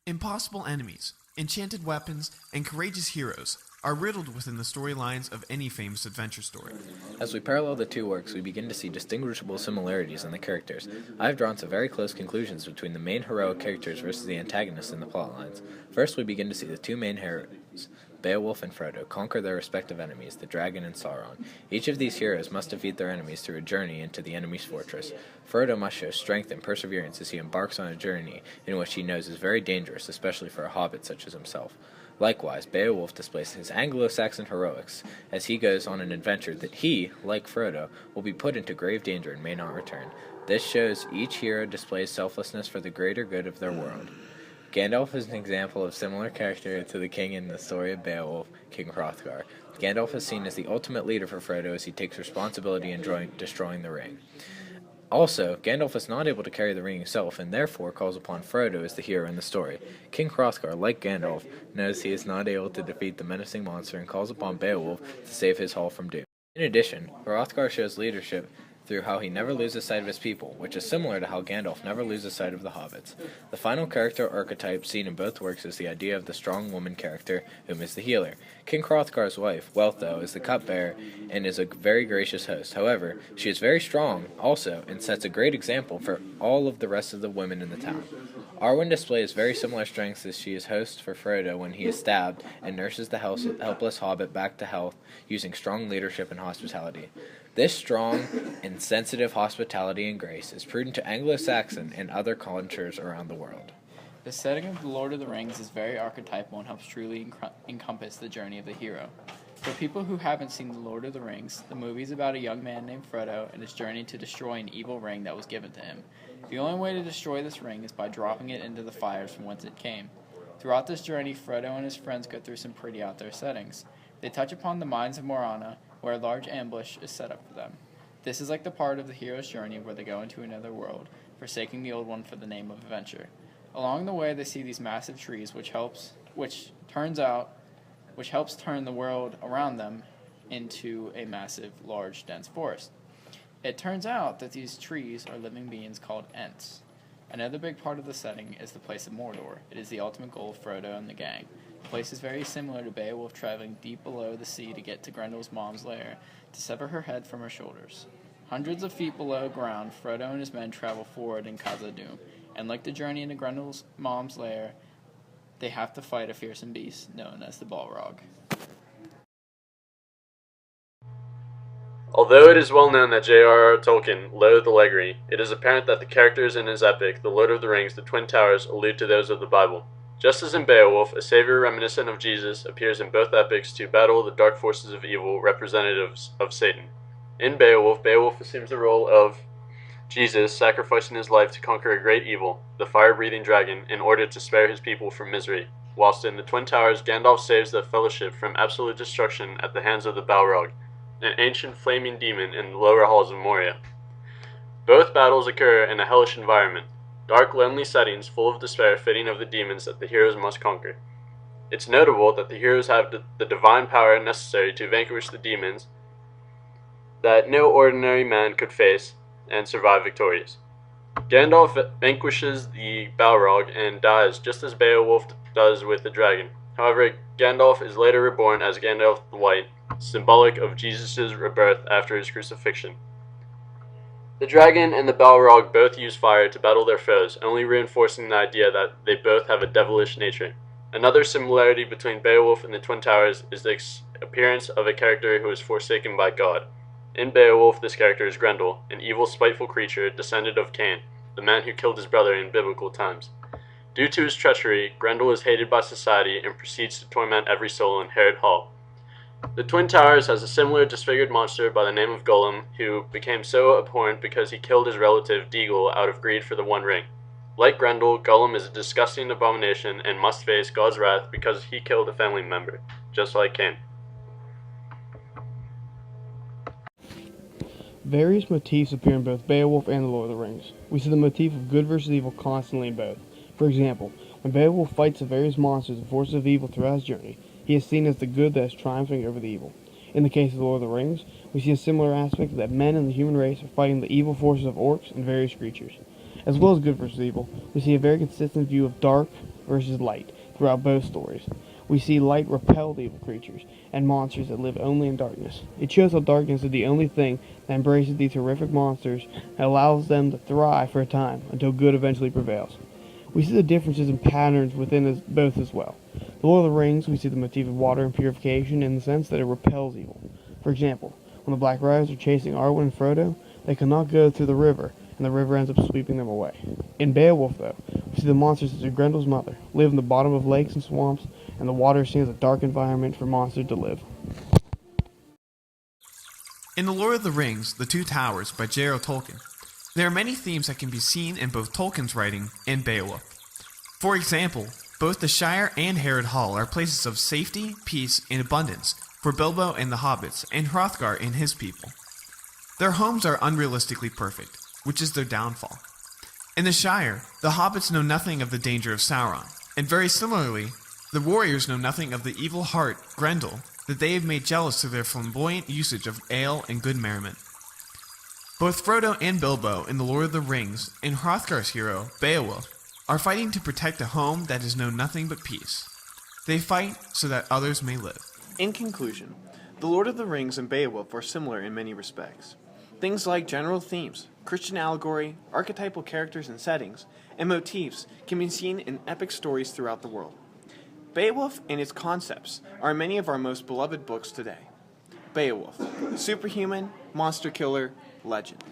Impossible enemies, enchanted weapons, and courageous heroes are riddled within the storylines of any famous adventure story. As we parallel the two works, we begin to see distinguishable similarities in the characters. I have drawn some very close conclusions between the main heroic characters versus the antagonists in the plotlines. First, we begin to see the two main heroes, Beowulf and Frodo, conquer their respective enemies, the dragon and Sauron. Each of these heroes must defeat their enemies through a journey into the enemy's fortress. Frodo must show strength and perseverance as he embarks on a journey in which he knows is very dangerous, especially for a hobbit such as himself. Likewise, Beowulf displays his Anglo-Saxon heroics as he goes on an adventure that he, like Frodo, will be put into grave danger and may not return. This shows each hero displays selflessness for the greater good of their world. Gandalf is an example of similar character to the king in the story of Beowulf, King Hrothgar. Gandalf is seen as the ultimate leader for Frodo as he takes responsibility in destroying the ring. Also, Gandalf is not able to carry the ring himself, and therefore calls upon Frodo as the hero in the story. King Hrothgar, like Gandalf, knows he is not able to defeat the menacing monster and calls upon Beowulf to save his hall from doom. In addition, Hrothgar shows leadership through how he never loses sight of his people, which is similar to how Gandalf never loses sight of the hobbits. The final character archetype seen in both works is the idea of the strong woman character, whom is the healer. King Hrothgar's wife, Wealhtheow, is the cupbearer and is a very gracious host. However, she is very strong also and sets a great example for all of the rest of the women in the town. Arwen displays very similar strengths as she is host for Frodo when he is stabbed and nurses the helpless hobbit back to health using strong leadership and hospitality. This strong and sensitive hospitality and grace is prudent to Anglo-Saxon and other cultures around the world. The setting of The Lord of the Rings is very archetypal and helps truly encompass the journey of the hero. For people who haven't seen The Lord of the Rings, the movie is about a young man named Frodo and his journey to destroy an evil ring that was given to him. The only way to destroy this ring is by dropping it into the fires from whence it came. Throughout this journey, Frodo and his friends go through some pretty out there settings. They touch upon the mines of Morana, where a large ambush is set up for them. This is like the part of the hero's journey where they go into another world, forsaking the old one for the name of adventure. Along the way, they see these massive trees, which helps turn the world around them into a massive, large, dense forest. It turns out that these trees are living beings called Ents. Another big part of the setting is the place of Mordor. It is the ultimate goal of Frodo and the gang. The place is very similar to Beowulf traveling deep below the sea to get to Grendel's mom's lair to sever her head from her shoulders. Hundreds of feet below ground, Frodo and his men travel forward in Khazad-dûm, and like the journey into Grendel's mom's lair, they have to fight a fearsome beast known as the Balrog. Although it is well known that J.R.R. Tolkien loathed allegory, it is apparent that the characters in his epic, The Lord of the Rings, The Twin Towers, allude to those of the Bible. Just as in Beowulf, a savior reminiscent of Jesus appears in both epics to battle the dark forces of evil, representatives of Satan. In Beowulf, Beowulf assumes the role of Jesus, sacrificing his life to conquer a great evil, the fire-breathing dragon, in order to spare his people from misery, whilst in the Twin Towers, Gandalf saves the Fellowship from absolute destruction at the hands of the Balrog, an ancient flaming demon in the lower halls of Moria. Both battles occur in a hellish environment, dark, lonely settings full of despair fitting of the demons that the heroes must conquer. It's notable that the heroes have the divine power necessary to vanquish the demons that no ordinary man could face and survive victorious. Gandalf vanquishes the Balrog and dies just as Beowulf does with the dragon. However, Gandalf is later reborn as Gandalf the White, symbolic of Jesus' rebirth after his crucifixion. The dragon and the Balrog both use fire to battle their foes, only reinforcing the idea that they both have a devilish nature. Another similarity between Beowulf and the Twin Towers is the appearance of a character who is forsaken by God. In Beowulf, this character is Grendel, an evil, spiteful creature descended of Cain, the man who killed his brother in biblical times. Due to his treachery, Grendel is hated by society and proceeds to torment every soul in Harrod Hall. The Twin Towers has a similar disfigured monster by the name of Gollum, who became so abhorrent because he killed his relative Deagol out of greed for the One Ring. Like Grendel, Gollum is a disgusting abomination and must face God's wrath because he killed a family member, just like Cain. Various motifs appear in both Beowulf and The Lord of the Rings. We see the motif of good versus evil constantly in both. For example, when Beowulf fights the various monsters and forces of evil throughout his journey, he is seen as the good that is triumphing over the evil. In the case of The Lord of the Rings, we see a similar aspect that men in the human race are fighting the evil forces of orcs and various creatures. As well as good versus evil, we see a very consistent view of dark, versus light throughout both stories. We see light repel the evil creatures and monsters that live only in darkness. It shows how darkness is the only thing that embraces these horrific monsters and allows them to thrive for a time until good eventually prevails. We see the differences in patterns within both as well. The Lord of the Rings, we see the motif of water and purification in the sense that it repels evil. For example, when the Black Riders are chasing Arwen and Frodo, they cannot go through the river, and the river ends up sweeping them away. In Beowulf, though, we see the monsters such as Grendel's mother live in the bottom of lakes and swamps, and the water is seen as a dark environment for monsters to live. In The Lord of the Rings, The Two Towers by J.R.R. Tolkien, there are many themes that can be seen in both Tolkien's writing and Beowulf. For example, both the Shire and Harad Hall are places of safety, peace, and abundance for Bilbo and the hobbits, and Hrothgar and his people. Their homes are unrealistically perfect, which is their downfall. In the Shire, the hobbits know nothing of the danger of Sauron, and very similarly, the warriors know nothing of the evil heart, Grendel, that they have made jealous through their flamboyant usage of ale and good merriment. Both Frodo and Bilbo in The Lord of the Rings and Hrothgar's hero, Beowulf, are fighting to protect a home that has known nothing but peace. They fight so that others may live. In conclusion, The Lord of the Rings and Beowulf are similar in many respects. Things like general themes, Christian allegory, archetypal characters and settings, and motifs can be seen in epic stories throughout the world. Beowulf and its concepts are many of our most beloved books today. Beowulf, superhuman, monster killer, legend.